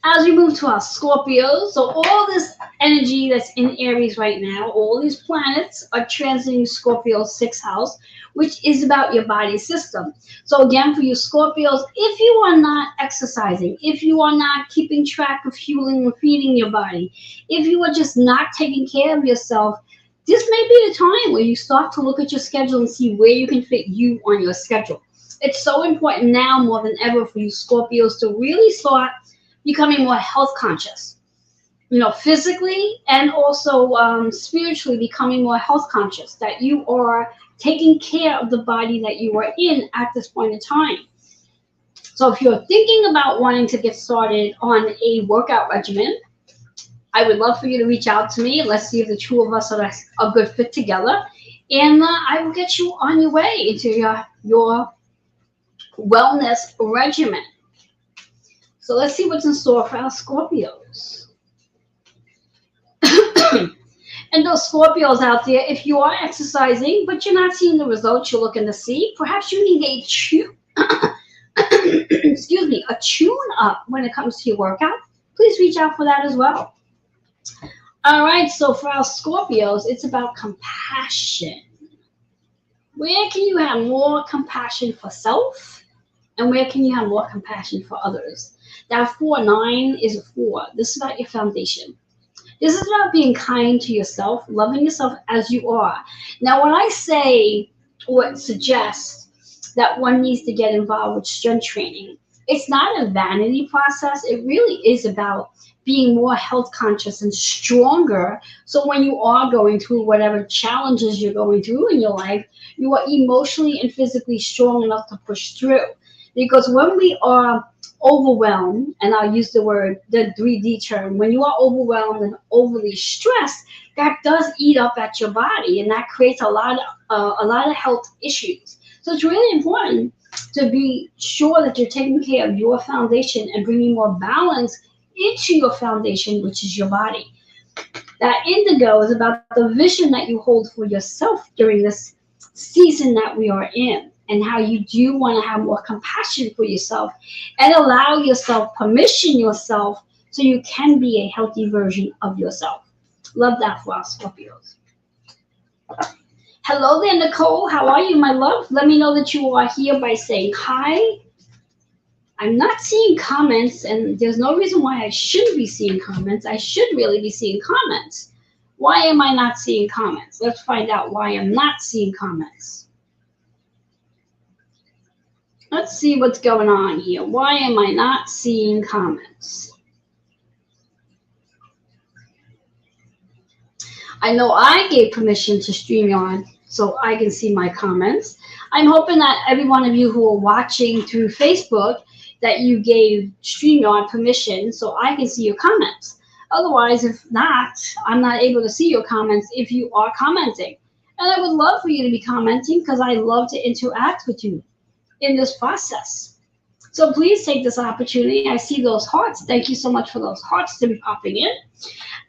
As we move to our Scorpios, so all this energy that's in Aries right now, all these planets are transiting Scorpio's 6th house, which is about your body system. So again, for you Scorpios, if you are not exercising, if you are not keeping track of fueling and feeding your body, if you are just not taking care of yourself, this may be the time where you start to look at your schedule and see where you can fit you on your schedule. It's so important now more than ever for you Scorpios to really start becoming more health conscious, physically and also spiritually becoming more health conscious, that you are taking care of the body that you are in at this point in time. So if you're thinking about wanting to get started on a workout regimen, I would love for you to reach out to me. Let's see if the 2 of us are a good fit together. And I will get you on your way into your wellness regimen. So let's see what's in store for our Scorpios. And those Scorpios out there, if you are exercising, but you're not seeing the results you're looking to see, perhaps you need a tune-up when it comes to your workout. Please reach out for that as well. All right, so for our Scorpios, it's about compassion. Where can you have more compassion for self? And where can you have more compassion for others? That 4-9 is a 4. This is about your foundation. This is about being kind to yourself, loving yourself as you are. Now, when I say or suggest that one needs to get involved with strength training, it's not a vanity process. It really is about being more health conscious and stronger. So when you are going through whatever challenges you're going through in your life, you are emotionally and physically strong enough to push through. Because when we are overwhelmed, and I'll use the 3D term, when you are overwhelmed and overly stressed, that does eat up at your body, and that creates a lot of health issues. So it's really important to be sure that you're taking care of your foundation and bringing more balance into your foundation, which is your body. That indigo is about the vision that you hold for yourself during this season that we are in, and how you do want to have more compassion for yourself and allow yourself, permission yourself, so you can be a healthy version of yourself. Love that for our Scorpios. Hello there, Nicole. How are you, my love? Let me know that you are here by saying hi. I'm not seeing comments, and there's no reason why I shouldn't be seeing comments. I should really be seeing comments. Why am I not seeing comments? Let's find out why I'm not seeing comments. Let's see what's going on here. Why am I not seeing comments? I know I gave permission to StreamYard so I can see my comments. I'm hoping that every one of you who are watching through Facebook, that you gave StreamYard permission so I can see your comments. Otherwise, if not, I'm not able to see your comments if you are commenting. And I would love for you to be commenting, because I love to interact with you in this process. So please take this opportunity. I see those hearts. Thank you so much for those hearts to be popping in.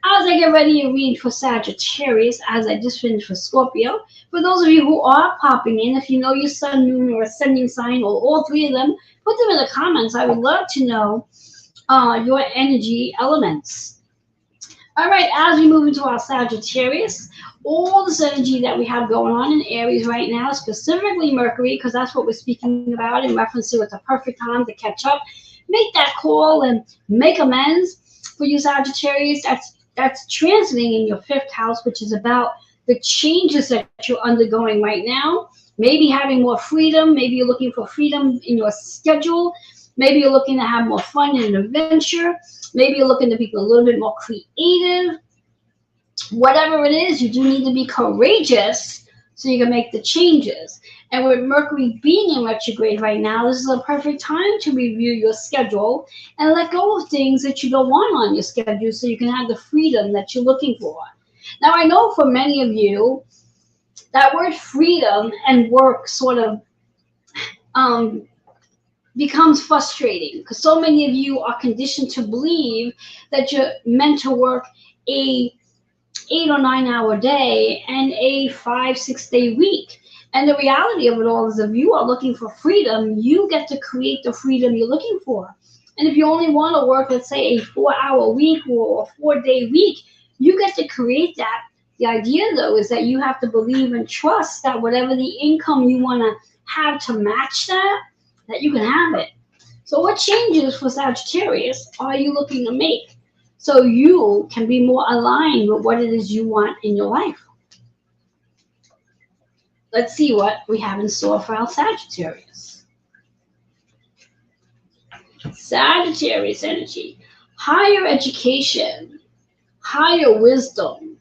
As I get ready to read for Sagittarius, as I just finished for Scorpio, for those of you who are popping in, if you know your sun, moon, or ascending sign, or all three of them, put them in the comments. I would love to know your energy elements. All right, as we move into our Sagittarius, all this energy that we have going on in Aries right now, specifically Mercury, because that's what we're speaking about in reference to it's a perfect time to catch up, make that call and make amends. For you Sagittarius, that's transiting in your fifth house, which is about the changes that you're undergoing right now. Maybe having more freedom. Maybe you're looking for freedom in your schedule. Maybe you're looking to have more fun and adventure. Maybe you're looking to be a little bit more creative. Whatever it is, you do need to be courageous so you can make the changes. And with Mercury being in retrograde right now, this is a perfect time to review your schedule and let go of things that you don't want on your schedule so you can have the freedom that you're looking for. Now, I know for many of you, that word freedom and work sort of becomes frustrating, because so many of you are conditioned to believe that you're meant to work a 8 or 9 hour day and a 5-6 day week. And the reality of it all is, if you are looking for freedom, you get to create the freedom you're looking for. And if you only want to work, let's say, a 4-hour week or a 4-day week, you get to create that. The idea, though, is that you have to believe and trust that whatever the income you want to have to match that you can have it. So what changes for Sagittarius are you looking to make so you can be more aligned with what it is you want in your life? Let's see what we have in store for our Sagittarius. Sagittarius energy, higher education, higher wisdom.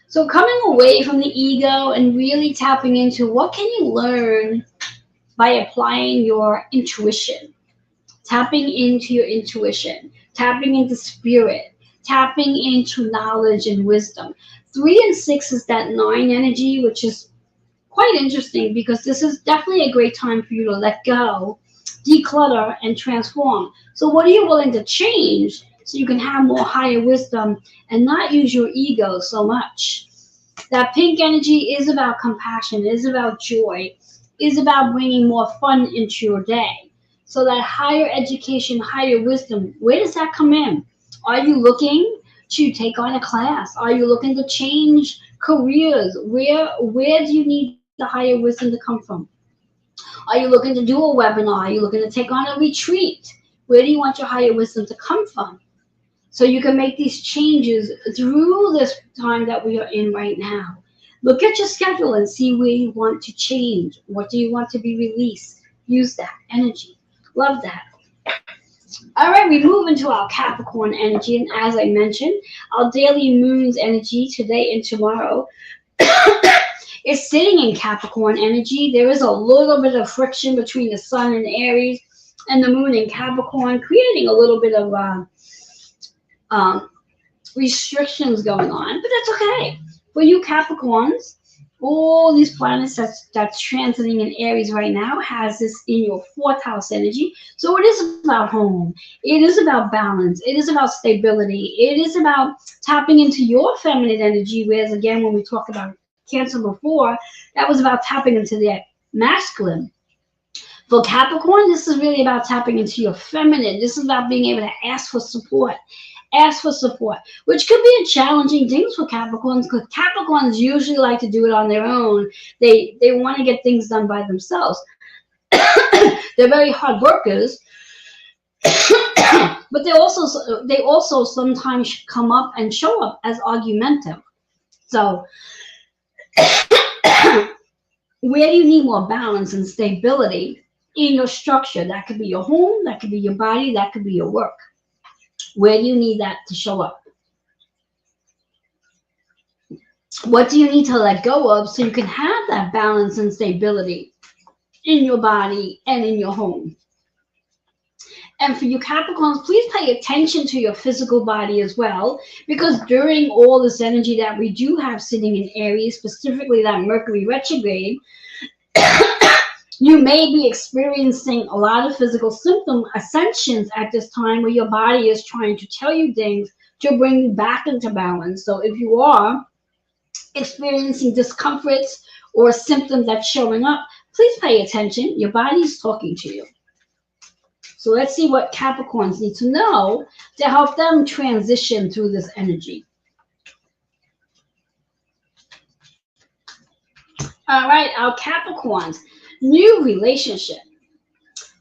So coming away from the ego and really tapping into what can you learn by applying your intuition, tapping into your intuition, tapping into spirit, tapping into knowledge and wisdom. 3 and 6 is that 9 energy, which is quite interesting, because this is definitely a great time for you to let go, declutter, and transform. So what are you willing to change so you can have more higher wisdom and not use your ego so much? That pink energy is about compassion, is about joy, is about bringing more fun into your day. So that higher education, higher wisdom, where does that come in? Are you looking to take on a class? Are you looking to change careers? Where do you need the higher wisdom to come from? Are you looking to do a webinar? Are you looking to take on a retreat? Where do you want your higher wisdom to come from? So you can make these changes through this time that we are in right now. Look at your schedule and see where you want to change. What do you want to be released? Use that energy. Love that. All right, we move into our Capricorn energy. And as I mentioned, our daily moon's energy today and tomorrow is sitting in Capricorn energy. There is a little bit of friction between the sun and Aries and the moon in Capricorn, creating a little bit of restrictions going on. But that's okay. For you Capricorns, All these planets that's transiting in Aries right now has this in your fourth house energy. So it is about home. It is about balance. It is about stability. It is about tapping into your feminine energy. Whereas again, when we talked about Cancer before, that was about tapping into the masculine. For Capricorn, this is really about tapping into your feminine. This is about being able to ask for support. Ask for support, which could be a challenging thing for Capricorns, because Capricorns usually like to do it on their own. They want to get things done by themselves. They're very hard workers, but they also sometimes come up and show up as argumentative. So where do you need more balance and stability in your structure? That could be your home, that could be your body, that could be your work. Where do you need that to show up? What do you need to let go of so you can have that balance and stability in your body and in your home? And for you Capricorns, please pay attention to your physical body as well, because during all this energy that we do have sitting in Aries, specifically that Mercury retrograde, you may be experiencing a lot of physical symptom ascensions at this time, where your body is trying to tell you things to bring you back into balance. So if you are experiencing discomforts or symptoms that's showing up, please pay attention. Your body's talking to you. So let's see what Capricorns need to know to help them transition through this energy. All right, our Capricorns, new relationship.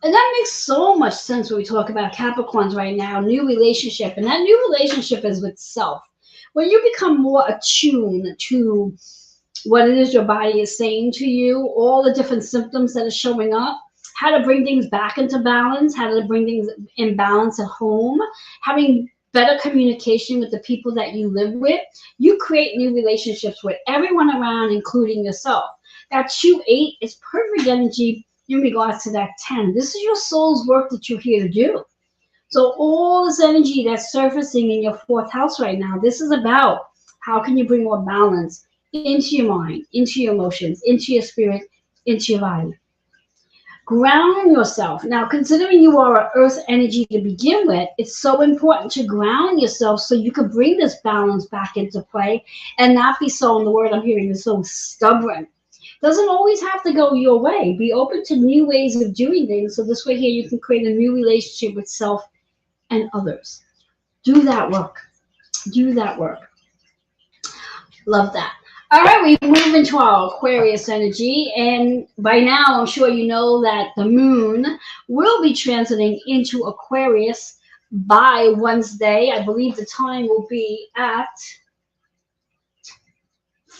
And that makes so much sense when we talk about Capricorns right now, new relationship. And that new relationship is with self. When you become more attuned to what it is your body is saying to you, all the different symptoms that are showing up, how to bring things back into balance, how to bring things in balance at home, having better communication with the people that you live with, you create new relationships with everyone around, including yourself. That 2-8 is perfect energy in regards to that 10. This is your soul's work that you're here to do. So all this energy that's surfacing in your fourth house right now, this is about how can you bring more balance into your mind, into your emotions, into your spirit, into your body. Ground yourself. Now, considering you are an earth energy to begin with, it's so important to ground yourself so you can bring this balance back into play and not be so, in the word I'm hearing is so stubborn. Doesn't always have to go your way. Be open to new ways of doing things, so this way here you can create a new relationship with self and others. Do that work. Do that work. Love that. All right, we move into our Aquarius energy, and by now I'm sure you know that the moon will be transiting into Aquarius by Wednesday. I believe the time will be at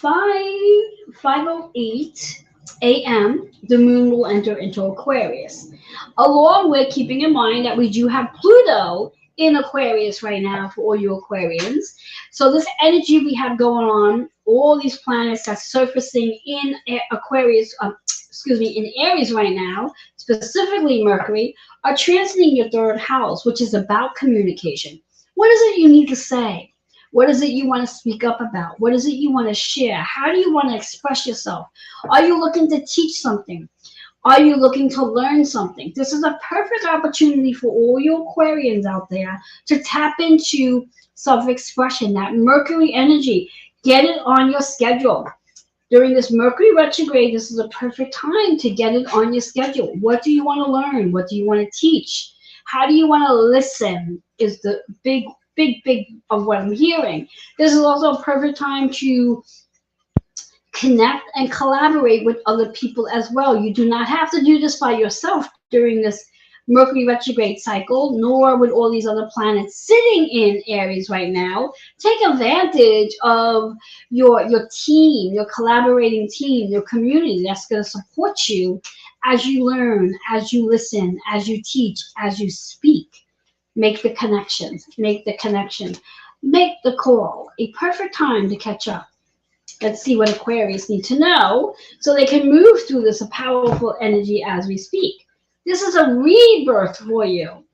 5:08 a.m. The moon will enter into Aquarius, along with keeping in mind that we do have Pluto in Aquarius right now for all you Aquarians. So this energy we have going on, all these planets that's surfacing in Aquarius, in Aries right now, specifically Mercury, are transiting your third house, which is about communication. What is it you need to say? What is it you want to speak up about? What is it you want to share? How do you want to express yourself? Are you looking to teach something? Are you looking to learn something? This is a perfect opportunity for all you Aquarians out there to tap into self-expression, that Mercury energy. Get it on your schedule. During this Mercury retrograde, this is a perfect time to get it on your schedule. What do you want to learn? What do you want to teach? How do you want to listen is the big of what I'm hearing. This is also a perfect time to connect and collaborate with other people as well. You do not have to do this by yourself during this Mercury retrograde cycle, nor with all these other planets sitting in Aries right now. Take advantage of your team, your collaborating team, your community that's going to support you as you learn, as you listen, as you teach, as you speak. Make the connections, make the connection, make the call. A perfect time to catch up. Let's see what Aquarius need to know so they can move through this powerful energy as we speak. This is a rebirth for you.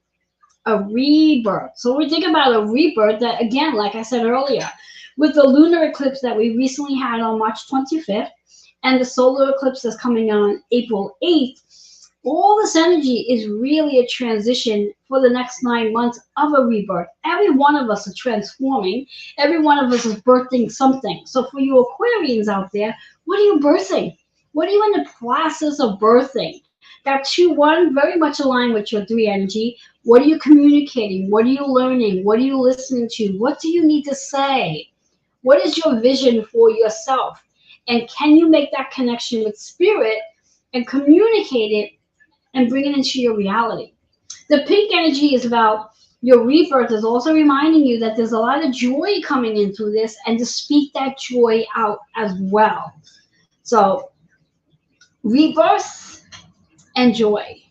A rebirth. So we think about a rebirth that, again, like I said earlier, with the lunar eclipse that we recently had on March 25th, and the solar eclipse that's coming on April 8th, all this energy is really a transition for the next 9 months of a rebirth. Every one of us are transforming. Every one of us is birthing something. So for you Aquarians out there, what are you birthing? What are you in the process of birthing? That 2-1 very much aligned with your 3 energy. What are you communicating? What are you learning? What are you listening to? What do you need to say? What is your vision for yourself? And can you make that connection with spirit and communicate it and bring it into your reality? The pink energy is about your rebirth, is also reminding you that there's a lot of joy coming in through this, and to speak that joy out as well. So rebirth and joy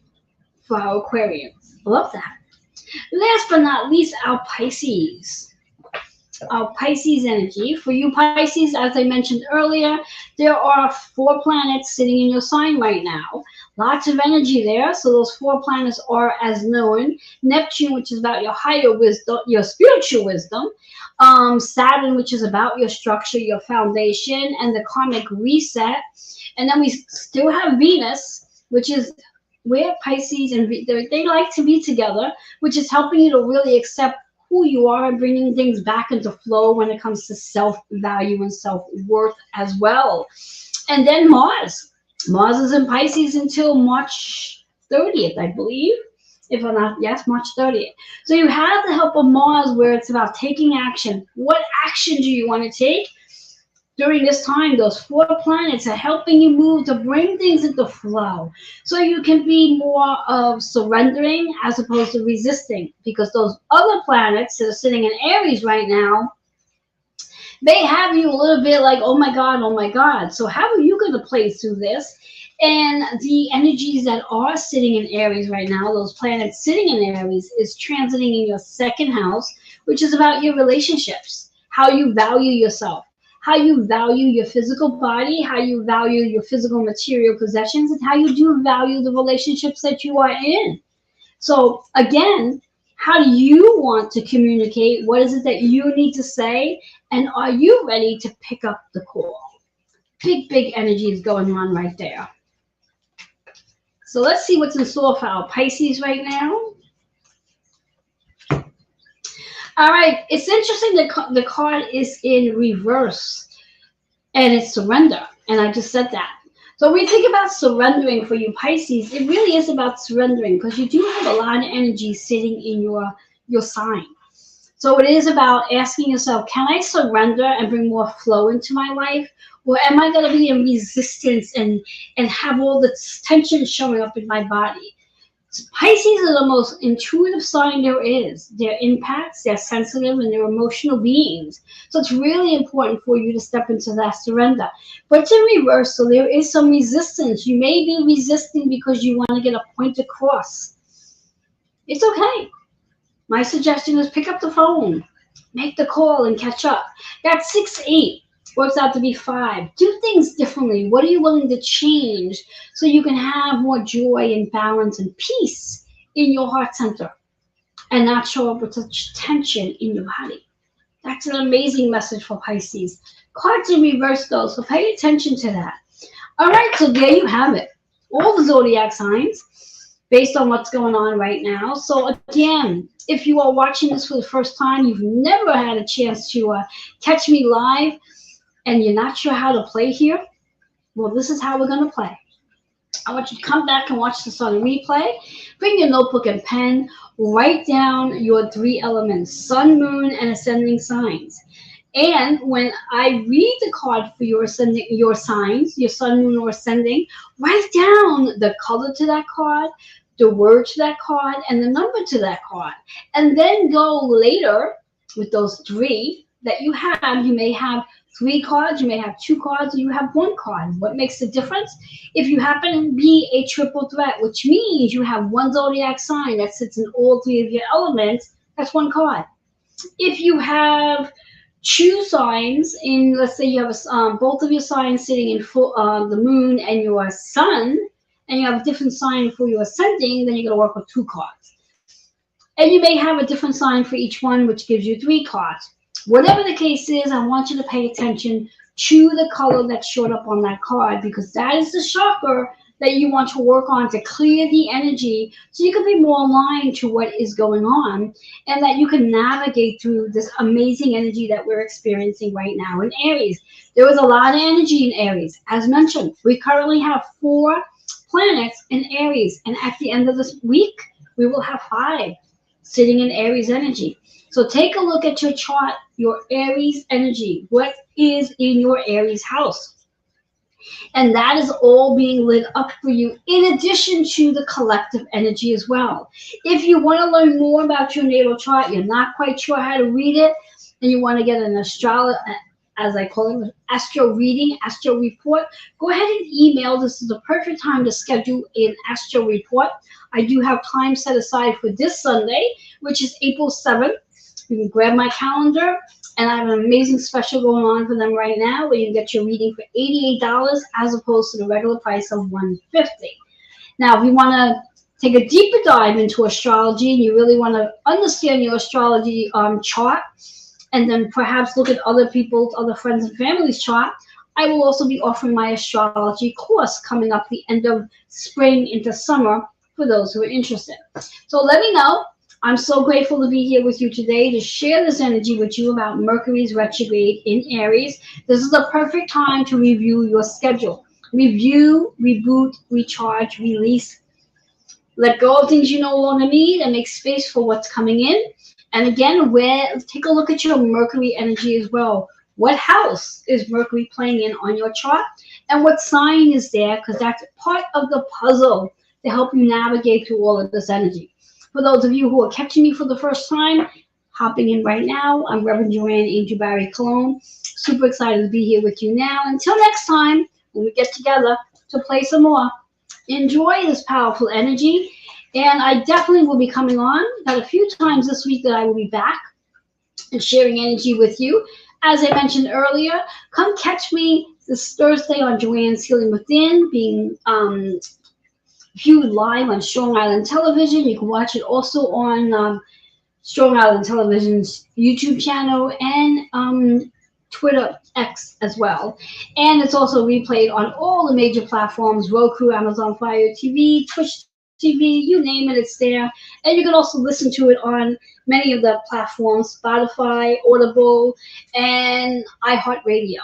for our Aquarians. Love that. Last but not least, our Pisces. Our Pisces energy. For you Pisces, as I mentioned earlier, there are 4 planets sitting in your sign right now. Lots of energy there. So those 4 planets are as known. Neptune, which is about your higher wisdom, your spiritual wisdom. Saturn, which is about your structure, your foundation, and the karmic reset. And then we still have Venus, which is where Pisces and they like to be together, which is helping you to really accept who you are and bringing things back into flow when it comes to self-value and self-worth as well. And then Mars. Mars is in Pisces until March 30th, I believe. If I'm not, yes, March 30th. So you have the help of Mars where it's about taking action. What action do you want to take? During this time, those 4 planets are helping you move to bring things into flow. So you can be more of surrendering as opposed to resisting. Because those other planets that are sitting in Aries right now, they have you a little bit like, oh my God, oh my God. So how are you going to play through this? And the energies that are sitting in Aries right now, those planets sitting in Aries, is transiting in your 2nd house, which is about your relationships, how you value yourself, how you value your physical body, how you value your physical material possessions, and how you do value the relationships that you are in. So again, how do you want to communicate? What is it that you need to say? And are you ready to pick up the call? Big energy is going on right there. So let's see what's in store for our Pisces right now. All right, it's interesting that the card is in reverse, and it's surrender. And I just said that. So when you think about surrendering for you Pisces, it really is about surrendering, because you do have a lot of energy sitting in your sign. So it is about asking yourself, can I surrender and bring more flow into my life? Or am I going to be in resistance and have all this tension showing up in my body? Pisces are the most intuitive sign there is. They're empaths, they're sensitive, and they're emotional beings. So it's really important for you to step into that surrender. But it's in reverse, so there is some resistance. You may be resisting because you want to get a point across. It's okay. My suggestion is pick up the phone, make the call, and catch up. That 6-8 works out to be 5. Do things differently. What are you willing to change so you can have more joy and balance and peace in your heart center and not show up with such tension in your body? That's an amazing message for Pisces. Cards in reverse though, so pay attention to that. All right, so there you have it. All the zodiac signs based on what's going on right now. So again, if you are watching this for the first time, you've never had a chance to catch me live, and you're not sure how to play here, well, this is how we're going to play. I want you to come back and watch this on a replay. Bring your notebook and pen. Write down your 3 elements, sun, moon, and ascending signs. And when I read the card for your ascending, your signs, your sun, moon, or ascending, write down the color to that card, the word to that card, and the number to that card. And then go later with those 3 that you have. You may have 3 cards, you may have 2 cards, or you have 1 card. What makes the difference? If you happen to be a triple threat, which means you have 1 zodiac sign that sits in all 3 of your elements, that's 1 card. If you have 2 signs in, let's say you have both of your signs sitting in full, the moon and your sun, and you have a different sign for your ascending, then you're going to work with 2 cards. And you may have a different sign for each one, which gives you 3 cards. Whatever the case is, I want you to pay attention choose the color that showed up on that card, because that is the chakra that you want to work on to clear the energy so you can be more aligned to what is going on, and that you can navigate through this amazing energy that we're experiencing right now in Aries. There was a lot of energy in Aries. As mentioned, we currently have 4 planets in Aries, and at the end of this week, we will have 5 sitting in Aries energy. So take a look at your chart, your Aries energy. What is in your Aries house? And that is all being lit up for you, in addition to the collective energy as well. If you want to learn more about your natal chart, you're not quite sure how to read it, and you want to get an as I call it, astro reading, astro report, go ahead and email. This is the perfect time to schedule an astro report. I do have time set aside for this Sunday, which is April 7th. You can grab my calendar, and I have an amazing special going on for them right now, where you can get your reading for $88 as opposed to the regular price of $150. Now, if you want to take a deeper dive into astrology and you really want to understand your astrology chart, and then perhaps look at other people's, other friends and family's chart, I will also be offering my astrology course coming up the end of spring into summer for those who are interested. So let me know. I'm so grateful to be here with you today to share this energy with you about Mercury's retrograde in Aries. This is the perfect time to review your schedule. Review, reboot, recharge, release. Let go of things you no longer need and make space for what's coming in. And again, take a look at your Mercury energy as well. What house is Mercury playing in on your chart? And what sign is there? Because that's part of the puzzle to help you navigate through all of this energy. For those of you who are catching me for the first time, hopping in right now, I'm Reverend Joanne Angel Barry Cologne. Super excited to be here with you now. Until next time, when we get together to play some more, enjoy this powerful energy. And I definitely will be coming on. Got a few times this week that I will be back and sharing energy with you. As I mentioned earlier, come catch me this Thursday on Joanne's Healing Within, being viewed live on Strong Island Television. You can watch it also on Strong Island Television's YouTube channel and Twitter X as well. And it's also replayed on all the major platforms: Roku, Amazon Fire TV, Twitch TV, you name it, it's there. And you can also listen to it on many of the platforms: Spotify, Audible, and iHeartRadio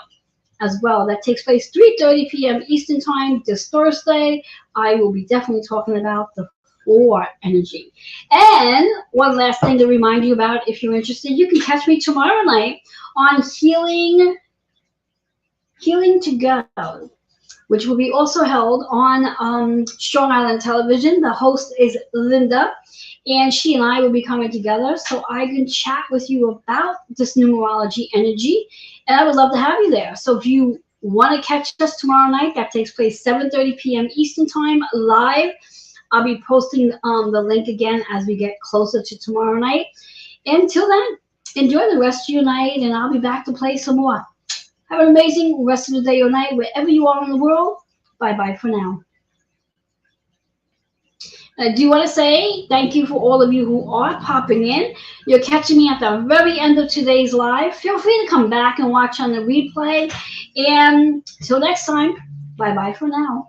as well. That takes place 3:30 p.m. Eastern Time this Thursday. I will be definitely talking about the 4 energy. And one last thing to remind you about, if you're interested, you can catch me tomorrow night on Healing to Go, which will be also held on Strong Island Television. The host is Linda, and she and I will be coming together so I can chat with you about this numerology energy, and I would love to have you there. So if you want to catch us tomorrow night, that takes place 7:30 p.m. Eastern Time live. I'll be posting the link again as we get closer to tomorrow night. Until then, enjoy the rest of your night, and I'll be back to play some more. Have an amazing rest of the day or night wherever you are in the world. Bye-bye for now. I do want to say thank you for all of you who are popping in. You're catching me at the very end of today's live. Feel free to come back and watch on the replay. And till next time, bye-bye for now.